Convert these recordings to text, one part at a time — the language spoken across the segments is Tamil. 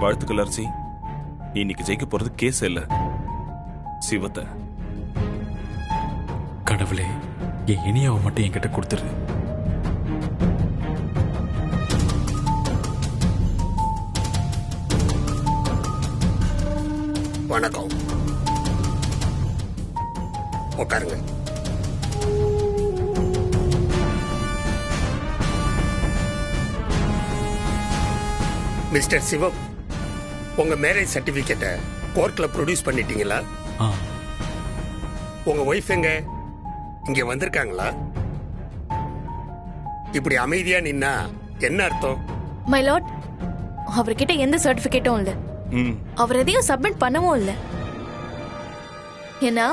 வாழ்த்துக்கள் அரசி. இன்னைக்கு ஜெயிக்க போறது கேஸ் இல்ல, சிவத்தை. கடவுளே, என் இனியாவை மட்டும் என்கிட்ட கொடுத்துரு. வணக்கம், உட்காருங்க. மிஸ்டர் சிவம், உங்க மேரேஜ் சர்டிபிகேட்டை கோர்ட்ல ப்ரொடியூஸ் பண்ணிட்டீங்களா? உங்க ஒய்ஃப் எங்க? இங்க வந்திருக்காங்களா? இப்படி அமைதியா நின்னா என்ன அர்த்தம்? மை லார்ட், அவர்கிட்ட எந்த சர்டிபிகேட்டும் இல்ல. அவர் எதையும் சப்மிட் பண்ணவும் இல்ல. ஏன்னா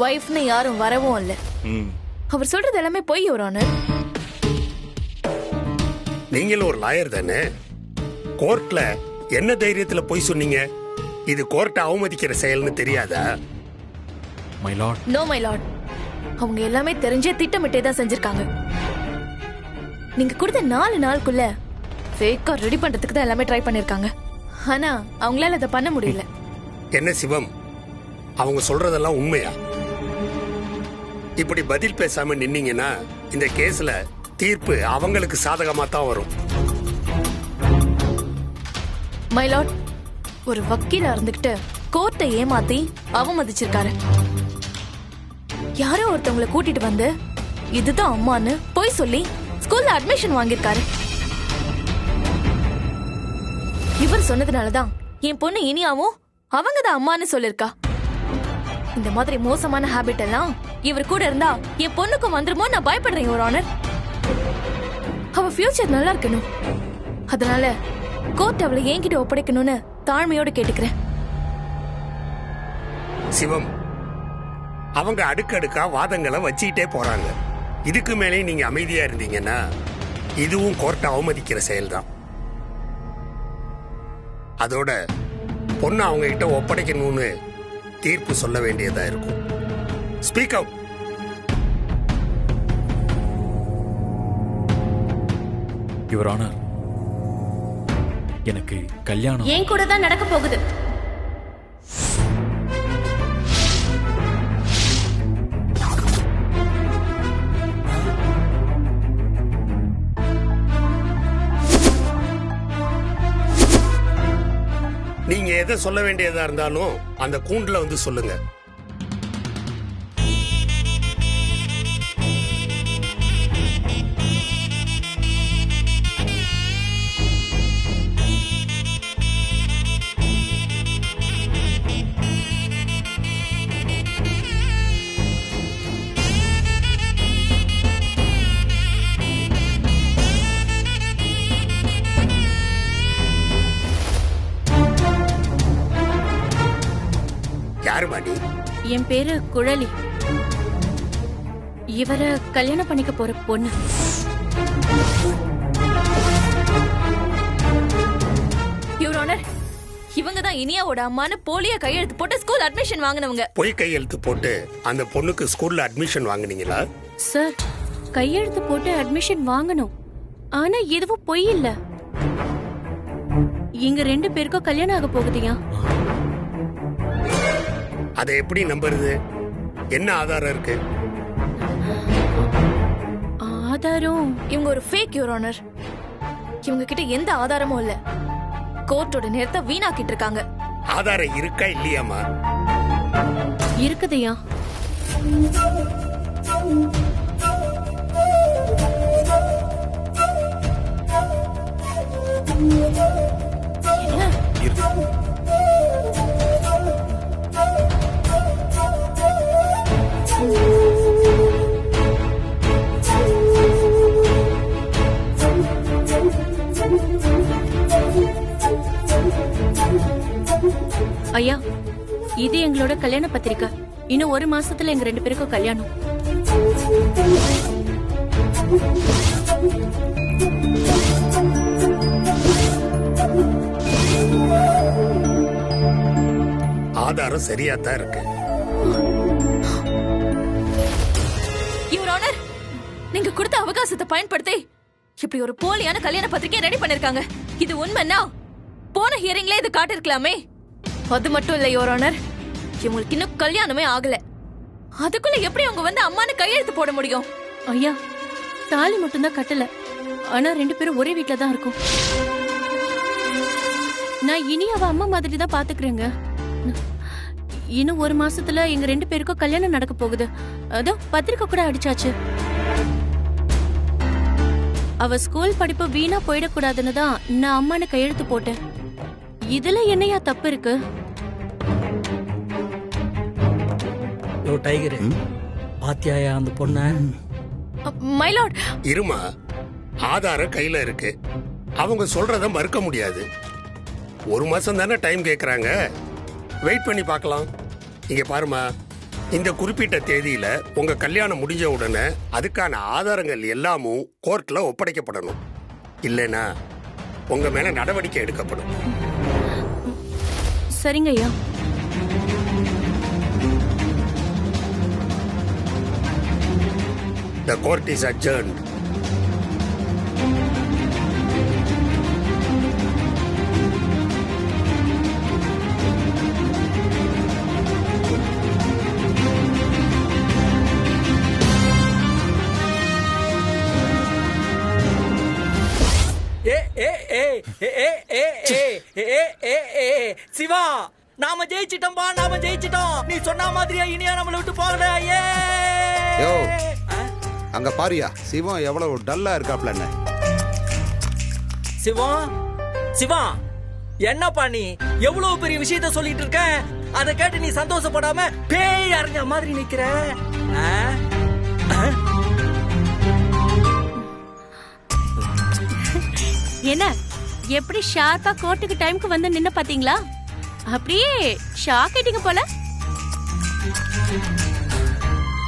வைஃப்னு யாரும் வரவும் இல்ல. அவர் சொல்றது எல்லாமே பொய், யுவர் ஆனர். நீங்களும் ஒரு லாயர் தானே? கோர்ட்ல என்ன தைரியத்துல பொய் சொன்னீங்க? இது கோர்ட்டை அவமதிக்கிற செயல்னு தெரியாதா? My lord. No my lord, அவங்க எல்லாமே தெரிஞ்சே திட்டமிட்டே தான் செஞ்சிருக்காங்க. நீங்க கொடுத்த 4 நாளுக்குள்ள ஃபேக்கா ரெடி பண்றதுக்கு தான் எல்லாமே ட்ரை பண்ணிருக்காங்க. ஆனா அவங்களால அதை பண்ண முடியல. என்ன சிவம், அவங்க சொல்றதெல்லாம் உண்மையா? இப்படி பதில் பேசாம நின்னீங்கன்னா இந்த கேஸ்ல தீர்ப்பு அவங்களுக்கு சாதகமா தான் வரும். மை லார்ட், ஒரு வக்கீலா இருந்துகிட்டு கோர்ட்டை ஏமாத்தி அவமதிச்சிருக்காரு. யாரோ ஒருத்தவங்களை கூட்டிட்டு வந்து இதுதான் அம்மான்னு போய் சொல்லி ஸ்கூல்ல அட்மிஷன் வாங்கியிருக்காரு. இவர் சொன்னதுனாலதான் என் பொண்ணு இனியாவும் அவங்கதான் அம்மான்னு சொல்லிருக்கா. இந்த மாதிரி மோசமான ஹாபிட் எல்லாம் இவர் கூட இருந்தா என் பொண்ணுக்கும் வந்துருமோ நான் பயப்படுறேன், யுவர் ஆனர். அவ ஃபியூச்சர் நல்லா இருக்கணும். அதனால கோர்ட் அவளை என்கிட்ட ஒப்படைக்கணும்னு தாழ்மையோட கேட்டுக்கிறேன். சிவம், அவங்க அடுக்கடுக்கா வாதங்களை வச்சுக்கிட்டே போறாங்க. இதுக்கு மேலே நீங்க அமைதியா இருந்தீங்கன்னா இதுவும் கோர்ட்டை அவமதிக்கிற செயல்தான். அதோட பொண்ணு அவங்க கிட்ட ஒப்படைக்கணும்னு தீர்ப்பு சொல்ல வேண்டியதா இருக்கும். Speak out. யுவர் ஆனர், எனக்கு கல்யாணம் என் கூட தான் நடக்க போகுது. நீங்க எதை சொல்ல வேண்டியதா இருந்தாலும் அந்த கூண்டுல வந்து சொல்லுங்க. என் பேரு குழலி. இவரை கல்யாணம் பண்ணிக்க போற பொண்ணு. யுவர் ஆனர், இவங்க தான் இனியாவோட அம்மான்னு போலியா கையெழுத்து போட்டு ஸ்கூல் அட்மிஷன் வாங்கினவங்க. பொய் கையெழுத்து போட்டு அந்த பொண்ணுக்கு ஸ்கூல்ல அட்மிஷன் வாங்குனீங்களா? சார், கையெழுத்து போட்டு அட்மிஷன் வாங்கணும். ஆனா எதுவும் பொய் இல்ல. இங்க 2 பேருக்கும் கல்யாணம் ஆக போகுதியா? அதை எப்படி நம்புறது? என்ன ஆதாரம் இருக்கு? ஆதாரம்? இவங்க ஒரு ஃபேக், யுவர் ஆனர். இவங்க கிட்ட எந்த ஆதாரமும் இல்ல. கோர்ட்டோட நேரத்தை வீணாக்கிட்டு இருக்காங்க. ஆதாரம் இருக்கா இல்லையாமா? இருக்குதையா? ஐயா, இது எங்களோட கல்யாண பத்திரிக்கை. இன்னும் 1 மாசத்துல எங்க 2 பேருக்கும் கல்யாணம். ஆதாரம் சரியா தான் இருக்கு. யுவர் ஆனர், நீங்க கொடுத்த அவகாசத்தை பயன்படுத்தி இப்படி ஒரு போலியான கல்யாண பத்திரிகை ரெடி பண்ணிருக்காங்க. இது உண்மைன்னா போன ஹியரிங்ல இது காட்டிருக்கலாமே. அது மட்டும் இல்ல யுவர் ஆனர், இவங்களுக்கு இன்னும் கல்யாணமே ஆகல. அதுக்குள்ள எப்படி அவங்க வந்து அம்மானு கையெழுத்து போட முடியும்? ஐயா, தாலி மட்டும்தான் கட்டல, ஆனா 2 பேரும் ஒரே வீட்ல தான் இருக்கோம். நான் இனி அவ அம்மா மாதிரி தான் பாத்துக்கிறேங்க. இன்னும் 1 மாசத்துல எங்க 2 பேருக்கும் கல்யாணம் நடக்க போகுது. அதோ பத்திரிக்கை கூட அடிச்சாச்சு. அவ ஸ்கூல் படிப்பு வீணா போயிடக்கூடாதுன்னு தான் நான் அம்மானு கையெழுத்து போட்டேன். இதுல என்னையா தப்பு இருக்கு? யோ டைகர், பாத்தியாயா அந்த பொண்ண? மை லார்ட், இருமா, ஆதாரம் கையில இருக்கு. அவங்க சொல்றத மறுக்க முடியாது. 1 மாசம் தானே டைம் கேக்குறாங்க, வெயிட் பண்ணி பார்க்கலாம். இங்க பாருமா, இந்த குறிப்பிட்ட தேதியில உங்க கல்யாணம் முடிஞ்ச உடனே அதுக்கான ஆதாரங்கள் எல்லாமும் கோர்ட்ல ஒப்படைக்கப்படணும். இல்லைன்னா உங்க மேல நடவடிக்கை எடுக்கப்படும். சரிங்க ஐயா. The court is adjourned. Siva, நாம ஜெயிச்சிட்டோம்பா, நாம ஜெயிச்சிட்டோம். நீ சொன்ன மாதிரியா இனியா நம்மள விட்டு போகல. யோ, அங்க பாரியா சிவம் எவ்வளவு டல்லா இருக்காப்ல. சிவம், சிவா, என்னப்பா நீ எவ்வளவு பெரிய விஷயத்த சொல்லிட்டு இருக்க? அதை கேட்டு நீ சந்தோஷப்படாம பேய் அறிஞ்ச மாதிரி நிக்கிற. என்ன எப்படி ஷார்ப்பா கோர்ட்டுக்கு டைம்க்கு வந்து நின்னு பாத்தீங்களா? அப்படியே ஷாக் ஆயிட்டீங்க போல.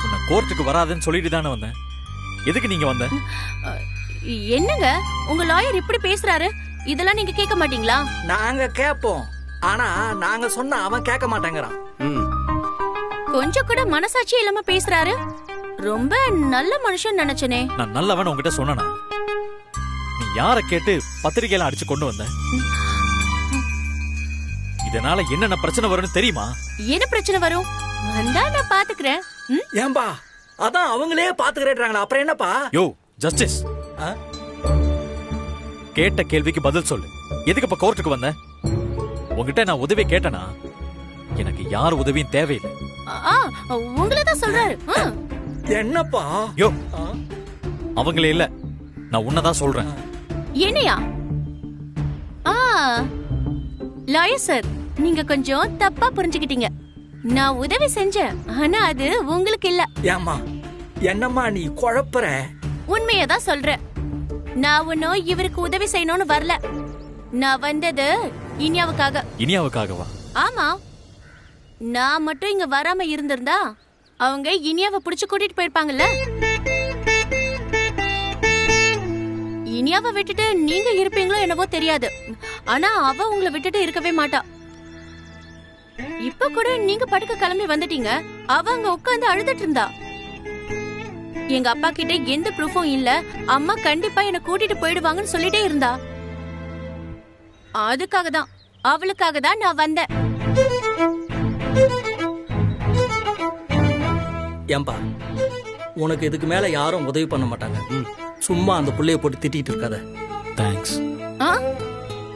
உன்னை கோர்ட்டுக்கு வராதுன்னு சொல்லிட்டு தானே வந்தேன். எதுக்கு நீங்க வந்த? என்னங்க உங்க லாயர் இப்படி பேசுறாரு? இதெல்லாம் நீங்க கேட்க மாட்டீங்களா? நாங்க கேட்போம், ஆனா நாங்க சொன்னா அவன் கேட்க மாட்டேங்கிறான். கொஞ்சம் கூட மனசாட்சி இல்லாம பேசுறாரு. ரொம்ப நல்ல மனுஷன் நினைச்சனே. நான் நல்லவன் உங்ககிட்ட சொன்னனா? நீ யார கேட்டு பத்திரிகையெல்லாம் அடிச்சு கொண்டு வந்த? இதனால என்னென்ன பிரச்சனை வரும்னு தெரியுமா? என்ன பிரச்சனை வரும்? வந்தா நான் பாத்துக்கிறேன். ஏன்பா, அதான் அவங்களே பாத்துக்கிறேன்றாங்களா, அப்புறம் என்னப்பா? யோ ஜஸ்டிஸ், கேட்ட கேள்விக்கு பதில் சொல்லு. எதுக்கு இப்ப கோர்ட்டுக்கு வந்த? உங்ககிட்ட நான் உதவி கேட்டனா? எனக்கு யார் உதவியும் தேவையில்லை. உங்களை தான் சொல்றாரு. என்னப்பா? யோ, அவங்களே இல்ல, நான் உன்னதான் சொல்றேன். என்னையா? லாயர் சார், நீங்க கொஞ்சம் தப்பா புரிஞ்சுக்கிட்டீங்க. நான் உதவி செஞ்சேன், ஆனா அது உங்களுக்கு இல்ல. ஏம்மா, என்னம்மா நீ குழப்பற? உண்மையதான் சொல்றேன். நான் ஒன்னும் இவருக்கு உதவி செய்யணும்னு வரல. நான் வந்தது இனியாவுக்காக. இனியாவுக்காகவா? ஆமா, நான் மட்டும் இங்க வராம இருந்திருந்தா அவங்க இனியாவை புடிச்சு கூட்டிட்டு போயிருப்பாங்கல்ல. இனியாவை விட்டுட்டு நீங்க இருப்பீங்களோ என்னவோ தெரியாது, ஆனா அவ உங்களை விட்டுட்டு இருக்கவே மாட்டா. இப்ப கூட நீங்க படுக்க கிளம்பி வந்துட்டீங்க, அவ அங்க உட்கார்ந்து அழுதுட்டு இருந்தா. எங்க அப்பா கிட்ட எந்த ப்ரூஃபும் இல்ல, அம்மா கண்டிப்பா என்ன கூட்டிட்டு போயிடுவாங்கன்னு சொல்லிட்டே இருந்தா. அதுக்காக தான், அவளுக்காக தான் நான் வந்தேன். ஏம்பா, உனக்கு இதுக்கு மேல யாரும் உதவி பண்ண மாட்டாங்க. சும்மா அந்த புள்ளைய போட்டு திட்டிட்டு இருக்காத. தேங்க்ஸ்.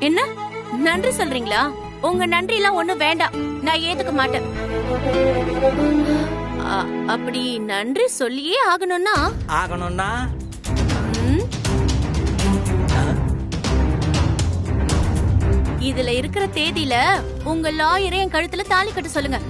என்ன நன்றி சொல்றீங்களா? உங்க நன்றி எல்லாம் ஒண்ணும் வேண்டாம், நான் ஏத்துக்க மாட்டேன். அப்படி நன்றி சொல்லியே ஆகணும்னா இதுல இருக்கிற தேதியில உங்க லாயரை என் கழுத்துல தாலி கட்ட சொல்லுங்க.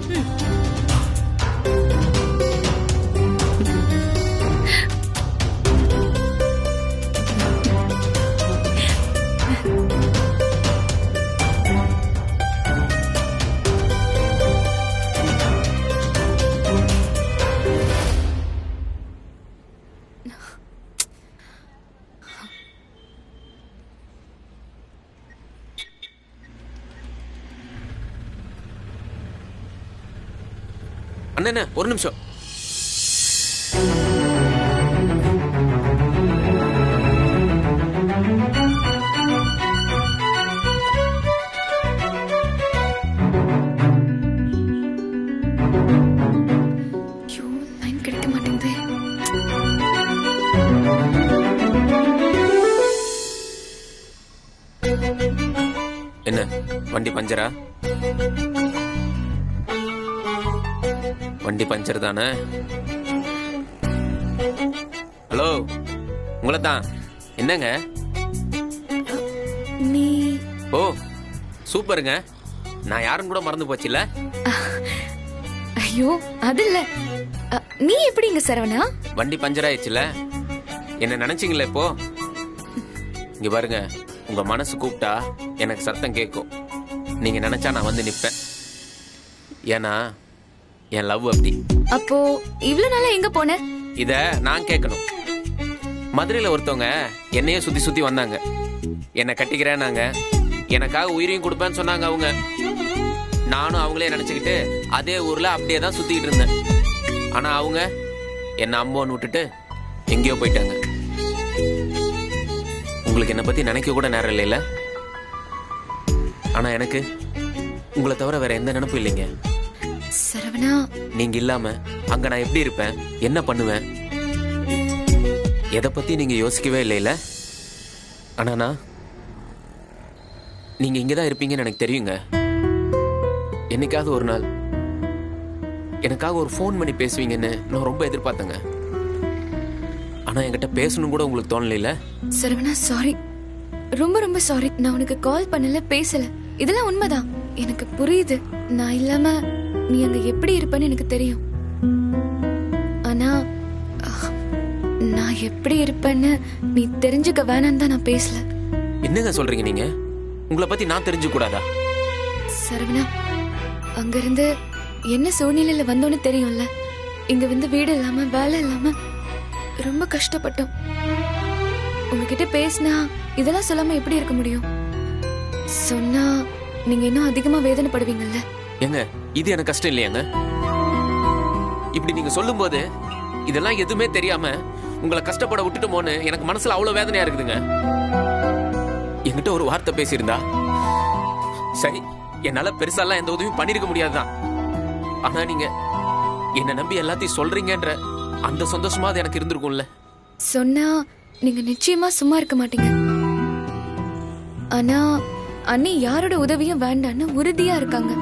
அண்ணா ஒரு நிமிஷம். என்ன வண்டி பஞ்சரா? வண்டி பஞ்சர் தானே? ஹலோ, உங்களை தான். என்னங்க? நீ ஓ சூப்பருங்க. நான் யாருன்னு கூட மறந்து போச்சுல்ல. ஐயோ அது இல்ல. நீ எப்படி இங்க சரவணா? வண்டி பஞ்சர் ஆயிடுச்சுல, என்ன நினைச்சீங்களே இப்போ? இங்க பாருங்க, உங்க மனசு கூப்பிட்டா எனக்கு சத்தம் கேட்கும். நீங்க நினைச்சா நான் வந்து நிப்பேன். ஏன்னா என் லவ் அப்படி. அப்போ இவ்வளவு நாளா எங்க போன? இத நான் கேட்கணும். மதுரையில ஒருத்தவங்க என்னையே சுத்தி சுத்தி வந்தாங்க. என்ன கட்டிக்கிறேன்னாங்க, எனக்காக உயிரையும் கொடுப்பேன்னு சொன்னாங்க அவங்க. நானும் அவங்களே நினைச்சுக்கிட்டு அதே ஊர்ல அப்படியே தான் சுத்திக்கிட்டு இருந்தேன். ஆனா அவங்க என்ன அம்மோன்னு விட்டுட்டு எங்கேயோ போயிட்டாங்க. உங்களுக்கு என்ன பத்தி நினைக்க கூட நேரம் இல்லைல்ல. ஆனா எனக்கு உங்களை தவிர வேற எந்த நினைப்பும் இல்லைங்க. சரவணா, நீங்க இல்லாம அங்க நான் எப்படி இருப்பேன், என்ன பண்ணுவேன், எதை பத்தி நீங்க யோசிக்கவே இல்லைல்ல. ஆனா நீங்க இங்கதான் இருப்பீங்கன்னு எனக்கு தெரியுங்க. என்னைக்காவது ஒரு நாள் எனக்காக ஒரு ஃபோன் பண்ணி பேசுவீங்கன்னு நான் ரொம்ப எதிர்பார்த்தேங்க. ஆனா என்கிட்ட பேசணும் கூட உங்களுக்கு தோணல. சரவணா சாரி, ரொம்ப ரொம்ப சாரி. நான் உனக்கு கால் பண்ணல, பேசல. இதெல்லாம் உண்மைதான், எனக்கு புரியுது. நான் இல்லாம நீ அங்க எப்படி இருப்பேன்னு எனக்கு தெரியும். ஆனா நான் எப்படி இருப்பேன்னு நீ தெரிஞ்சுக்க வேணான்னு தான் நான் பேசல. என்னங்க சொல்றீங்க நீங்க? உங்களை பத்தி நான் தெரிஞ்சு கூடாதா? சரவணா, அங்கிருந்து என்ன சூழ்நிலையில வந்தோன்னு தெரியும்ல. இங்க வந்து வீடு இல்லாம வேலை இல்லாம ரொம்ப கஷ்டப்பட்டோம். உங்ககிட்ட பேசினா இதெல்லாம் சொல்லாம எப்படி இருக்க முடியும்? சொன்னா நீங்க இன்னும் அதிகமா வேதனைப்படுவீங்கல்ல. ஏங்க இது எனக்கு கஷ்டம் இல்லையாங்க? இப்படி நீங்க சொல்லும் போது இதெல்லாம் எதுவுமே தெரியாம உங்களை கஷ்டப்பட விட்டுட்டோமோன்னு எனக்கு மனசுல அவ்வளவு வேதனையா இருக்குதுங்க. என்கிட்ட ஒரு வார்த்தை பேசியிருந்தா சரி, என்னால பெருசாலாம் எந்த உதவியும் பண்ணிருக்க முடியாதுதான். ஆனா நீங்க என்ன நம்பி எல்லாத்தையும் சொல்றீங்கன்ற அந்த சந்தோஷமா அது எனக்கு இருந்திருக்கும்ல. சொன்னா நீங்க நிச்சயமா சும்மா இருக்க மாட்டீங்க. ஆனா அண்ணி யாரோட உதவியும் வேண்டான்னு உறுதியா இருக்காங்க.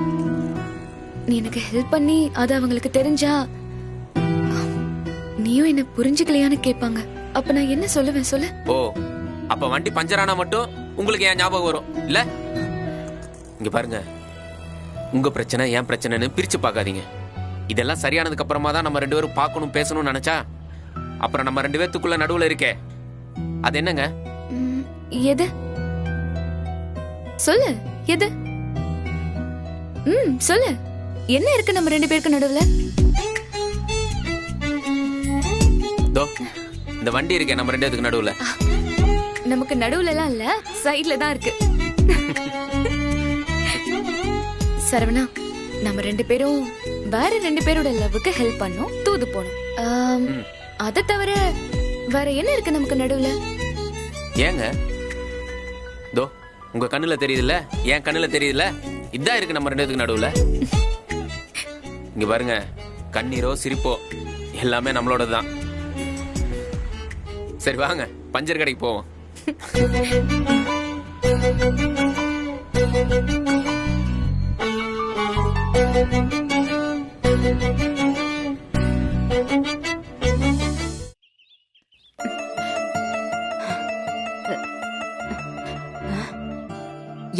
நீ எனக்கு ஹெல்ப் பண்ணி அது அவங்களுக்கு தெரிஞ்சா நீயும் என்ன புரிஞ்சுக்கலையான்னு கேட்பாங்க. அப்ப நான் என்ன சொல்லுவேன் சொல்லு? ஓ, அப்ப வண்டி பஞ்சரானா மட்டும் உங்களுக்கு ஏன் ஞாபகம் வரும் இல்ல? இங்க பாருங்க, உங்க பிரச்சனை என் பிரச்சனைன்னு பிரிச்சு பார்க்காதீங்க. இதெல்லாம் சரியானதுக்கு அப்புறமா தான் நம்ம ரெண்டு பேரும் பார்க்கணும் பேசணும்னு நினைச்சா அப்புறம் நம்ம ரெண்டு பேத்துக்குள்ள நடுவுல இருக்கே அது என்னங்க? எது சொல்லு? எது? சொல்லு, என்ன இருக்கு நம்ம ரெண்டு பேருக்கு நடுவுல? தோ இந்த வண்டி இருக்கே நம்ம ரெண்டு பேத்துக்கு நடுவுல. நமக்கு நடுவுல எல்லாம் இல்ல, சைடுல தான் இருக்கு. சரவணா, நம்ம ரெண்டு பேரும் வேற ரெண்டு பேரோட லவ்வுக்கு ஹெல்ப் பண்ணோம், தூது போனோம். அதை தவிர வேற என்ன இருக்கு நமக்கு நடுவுல? ஏங்க தோ உங்க கண்ணுல தெரியுதுல்ல, என் கண்ணுல தெரியுதுல்ல, இதான் இருக்கு நம்ம ரெண்டு பேத்துக்கு நடுவுல. இங்க பாருங்க, கண்ணீரோ சிரிப்போ எல்லாமே நம்மளோட தான். சரி வாங்க பஞ்சர் கடைக்கு போவோம்.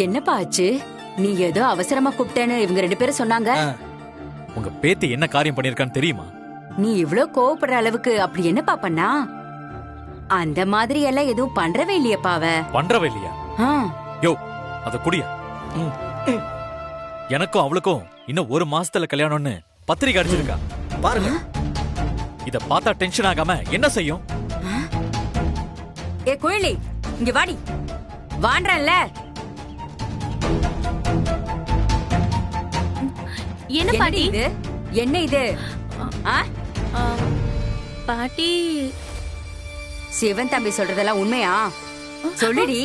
என்னப்பா ஆச்சு? நீ ஏதோ அவசரமா கூப்பிட்டேன்னு இவங்க ரெண்டு பேரும் சொன்னாங்க. உங்க பேத்தி என்ன காரியம் பண்ணிருக்கான்னு தெரியுமா? நீ இவ்ளோ கோவப்படுற அளவுக்கு அப்படி என்னப்பா பண்ணா? அந்த மாதிரி எல்லாம் எதுவும் பண்றவே இல்லையப்பா அவ. பண்றவே இல்லையா? யோ அத குடியா. எனக்கும் அவளுக்கும் இன்னும் ஒரு மாசத்துல கல்யாணம்னு பத்திரிக்கை அடிச்சிருக்கா பாருங்க. இத பார்த்தா டென்ஷன் ஆகாம என்ன செய்யும்? ஏ குயிலி, இங்க வாடி. வாண்டறல்ல. என்ன பாட்டி இது? என்ன இது? பாட்டி, சிவன் தம்பி சொல்றதெல்லாம் உண்மையா? சொல்லுடி.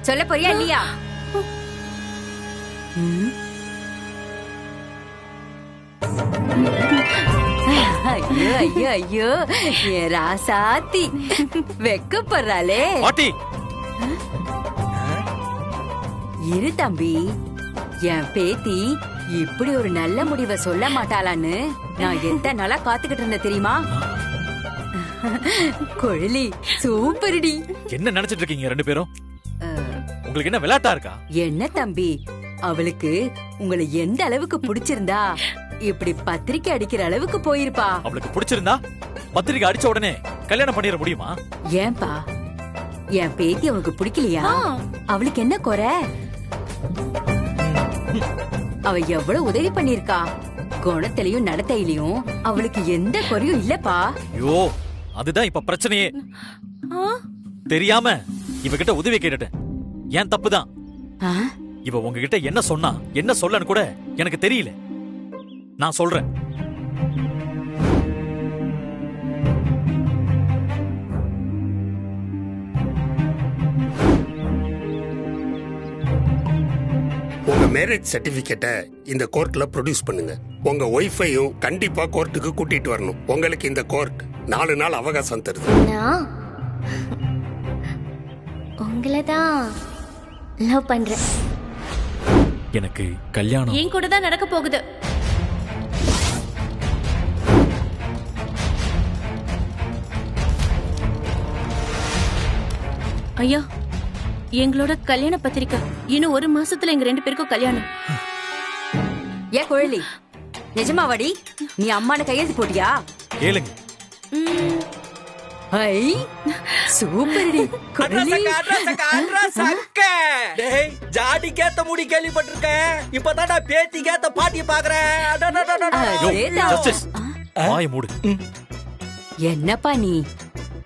சொல்ல போறியா இல்லையா? ஐயோ ஐயோ ஐயோ, ஏ ராசாத்தி வெக்கப்படுறாளே. பாட்டி இரு தம்பி, என் பேத்தி இப்படி ஒரு நல்ல முடிவை சொல்ல மாட்டாளான்னு நான் எத்தனை நாளா காத்துக்கிட்டு இருந்தேன் தெரியுமா? கொழலி சூப்பர்டி. என்ன நினைச்சிட்டு இருக்கீங்க ரெண்டு பேரும்? உங்களுக்கு என்ன விளையாட்டா இருக்கா? என்ன தம்பி, அவளுக்கு உங்களை எந்த அளவுக்கு பிடிச்சிருந்தா இப்படி பத்திரிக்கை அடிக்கிற அளவுக்கு போயிருப்பா. அவளுக்கு பிடிச்சிருந்தா பத்திரிக்கை அடிச்ச உடனே கல்யாணம் பண்ணிட முடியுமா? ஏன்பா, என் பேத்தி அவனுக்கு பிடிக்கலையா? அவளுக்கு என்ன குறை? அவ எவ்வளவு உதவி பண்ணிருக்கா. குணத்திலையும் நடத்தையிலையும் அவளுக்கு எந்த குறையும் இல்லப்பா. ஐயோ, அதுதான் இப்ப பிரச்சனையே. தெரியாம இவகிட்ட உதவி கேட்டுட்டேன். ஏன் தப்புதான். இவ உங்ககிட்ட என்ன சொன்னா என்ன சொல்லன்னு கூட எனக்கு தெரியல. நான் சொல்றேன். உங்க மேரேஜ் சர்டிபிகேட்டை இந்த கோர்ட்ல ப்ரொடியூஸ் பண்ணுங்க. உங்க ஒய்ஃபையும் கண்டிப்பா கோர்ட்டுக்கு கூட்டிட்டு வரணும். உங்களுக்கு இந்த கோர்ட் 4 நாள் அவகாசம் தருது. உங்களை தான் லவ் பண்றேன். எனக்கு கல்யாணம் என் கூட தான் நடக்க போகுது. ஐயா, எங்களோட கல்யாண பத்திரிக்கை இன்னும் 1 மாசத்துல எங்க 2 பேருக்கும் கல்யாணம். ஏ குழலி, நிஜமாவாடி நீ அம்மான கையெழுத்து போட்டியா? கேளுங்க. ஐ சூப்பர்டி குழலி. ஜாடி கேத்த முடி கேள்விப்பட்டிருக்கேன். இப்பதான் நான் பேத்தி கேத்த பாட்டி பாக்குறேன். வாய மூடு. என்னப்பா நீ,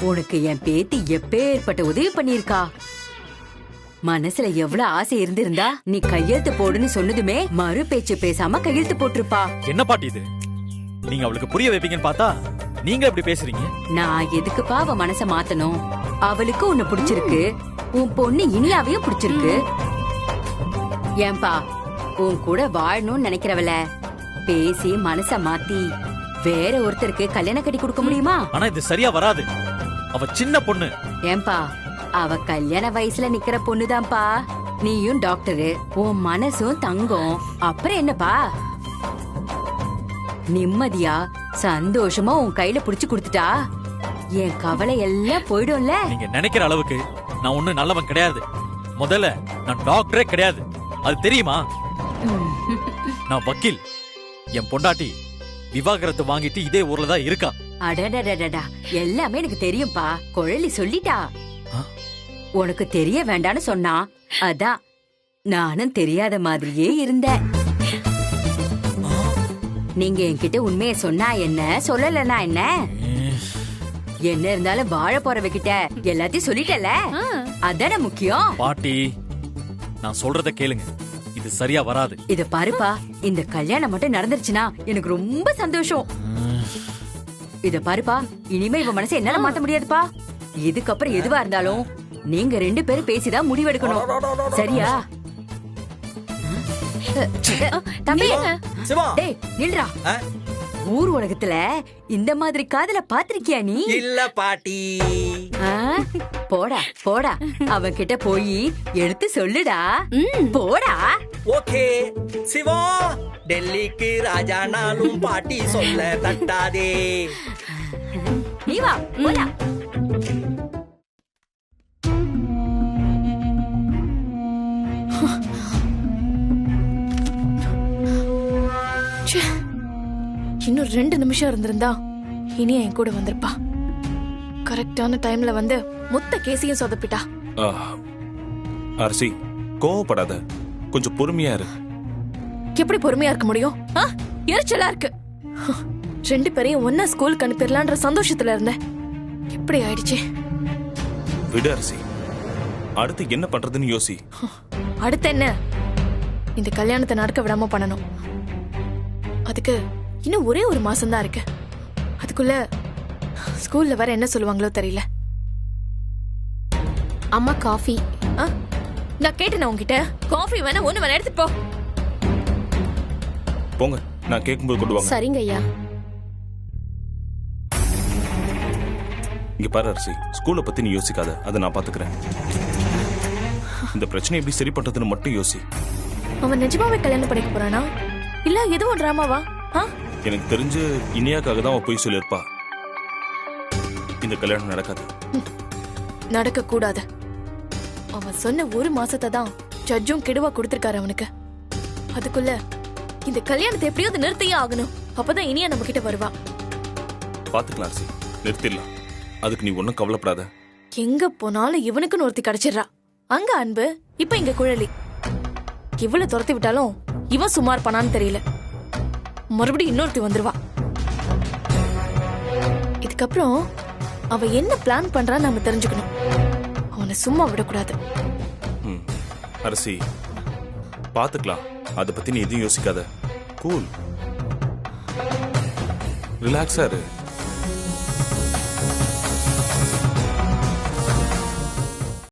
உனக்கு என் பேத்தி எப்பேற்பட்ட உதவி பண்ணிருக்கா. மனசுல எவ்வளவு ஆசை இருந்திருந்தா நீ கையெழுத்து போடுன்னு சொன்னதுமே மறு பேச்சு பேசாம கையெழுத்து போட்டிருப்பா. என்ன பாட்டி இது? நீங்க அவளுக்கு புரிய வைப்பீங்கன்னு பார்த்தா நீங்க எப்படி பேசுறீங்க? நான் எதுக்குப்பா அவ மனச மாத்தணும்? அவளுக்கு உன்னை பிடிச்சிருக்கு, உன் பொண்ணு இனியாவையும் பிடிச்சிருக்கு. ஏன்பா, உன் கூட வாழணும்னு நினைக்கிறவள பேசி மனச மாத்தி வேற ஒருத்தருக்கு கல்யாணம் கட்டி கொடுக்க முடியுமா? ஆனா இது சரியா வராது. அவ சின்ன பொண்ணு. ஏன்பா, அவ கல்யாண வயசுல நிக்கிற பொண்ணுதான்ப்பா. நீயும் டாக்டரு, உன் மனசும் தங்கம். அப்புறம் என்னப்பா, நிம்மதியா சந்தோஷமா உன் கையில புடிச்சு கொடுத்துட்டா என் கவலை எல்லாம் போயிடும்ல. நீங்க நினைக்கிற அளவுக்கு நான் ஒண்ணு நல்லவன் கிடையாது. முதல்ல நான் டாக்டரே கிடையாது, அது தெரியுமா? நான் வக்கீல். என் பொண்டாட்டி விவாகரத்து வாங்கிட்டு இதே ஊர்ல தான் இருக்கா. அடடடடா, எல்லாமே எனக்கு தெரியும்பா. குழலி சொல்லிட்டா. உனக்கு தெரிய வேண்டான்னு சொன்னா, அதான் நானும் தெரியாத மாதிரியே இருந்தேன். நீங்க என்கிட்ட உண்மையை சொன்னா என்ன, சொல்லலன்னா என்ன? என்ன இருந்தாலும் வாழ போறவகிட்ட எல்லாத்தையும் சொல்லிட்டல, அதான முக்கியம். பாட்டி, நான் சொல்றத கேளுங்க. இது சரியா வராது. இத பாருப்பா, இந்த கல்யாணம் மட்டும் நடந்துருச்சுன்னா எனக்கு ரொம்ப சந்தோஷம். இத பாருப்பா, இனிமே இவ மனசை என்னால மாத்த முடியாதுப்பா. இதுக்கப்புறம் எதுவா இருந்தாலும் நீங்க 2 பேரும் பேசிதான் முடிவெடுக்கணும், சரியா? தம்பி, டேய் நில்றா. ஊர் உலகத்துல இந்த மாதிரி காதல பாத்திருக்கியா நீ? இல்ல பாட்டி. போடா போடா, அவன் கிட்ட போய் எடுத்து சொல்லுடா. போடா. ஓகே சிவா, டெல்லிக்கு ராஜானாலும் பாட்டி சொல்ல தட்டாதே. நீ வா போடா. இன்னும் 2 நிமிஷம் இருந்திருந்தா இனி என் கூட வந்திருப்பா. கரெக்டான டைம்ல வந்து மொத்த கேஸையும் சொதப்பிட்டா. அரசி, கோவப்படாத, கொஞ்சம் பொறுமையா இரு. எப்படி பொறுமையா இருக்க முடியும்? எரிச்சலா இருக்கு. 2 பேரையும் ஒன்னா ஸ்கூலுக்கு அனுப்பிடலான்ற சந்தோஷத்துல இருந்தேன். எப்படி ஆயிடுச்சு? விடு அரசி, அடுத்து என்ன பண்றதுன்னு யோசி. அடுத்து என்ன? இந்த கல்யாணத்தை நடக்க விடாம பண்ணணும். அதுக்கு இன்னும் ஒரே 1 மாசம் தான் இருக்கு. அதுக்குள்ள ஸ்கூல்ல வர என்ன சொல்லுவாங்களோ தெரியல. அம்மா காஃபி. நான் கேட்டேன் உங்ககிட்ட, காஃபி வேணா ஒண்ணு வேணா எடுத்துட்டு போ. போங்க, நான் கேட்கும்போது கொண்டு வாங்க. சரிங்க ஐயா. இங்க பாரு அரசி, ஸ்கூலை பத்தி நீ யோசிக்காத, அதை நான் பாத்துக்கிறேன். இந்த பிரச்சனை எப்படி சரி பண்றதுன்னு மட்டும் யோசி. அவன் நிஜமாவே கல்யாணம் பண்ணிக்க போறானா இல்ல எதுவும் டிராமாவா? எனக்கு தெரிஞ்சு இனியாக்காக தான் அவன் போய் சொல்லியிருப்பா. இந்த கல்யாணம் நடக்காது. நடக்க கூடாது. அவன் சொன்ன ஒரு மாசத்தை தான் ஜட்ஜும் கெடுவா கொடுத்திருக்காரு அவனுக்கு. அதுக்குள்ள இந்த கல்யாணத்தை எப்படியாவது நிறுத்தியே ஆகணும். அப்பதான் இனியா நம்ம கிட்ட வருவா. பாத்துக்கலாம் அரசி, நிறுத்திடலாம். அதுக்கு நீ ஒன்னும் கவலைப்படாத. எங்க போனாலும் இவனுக்குன்னு ஒருத்தி கிடைச்சிடுறா. அங்க அன்பு, இப்ப இங்க குழலி. இவ்வளவு துரத்தி விட்டாலும் இவன் சுமார் பண்ணான்னு தெரியல. மறுபடியும் இன்னொருத்தி வந்துருவா. இதுக்கப்புறம் அவ என்ன பிளான் பண்றான்னு நாம தெரிஞ்சுக்கணும். அவனை சும்மா விடக்கூடாது. அரசி, பாத்துக்கலாம். அதை பத்தி நீ எதுவும் யோசிக்காத. கூல், ரிலாக்ஸா இரு.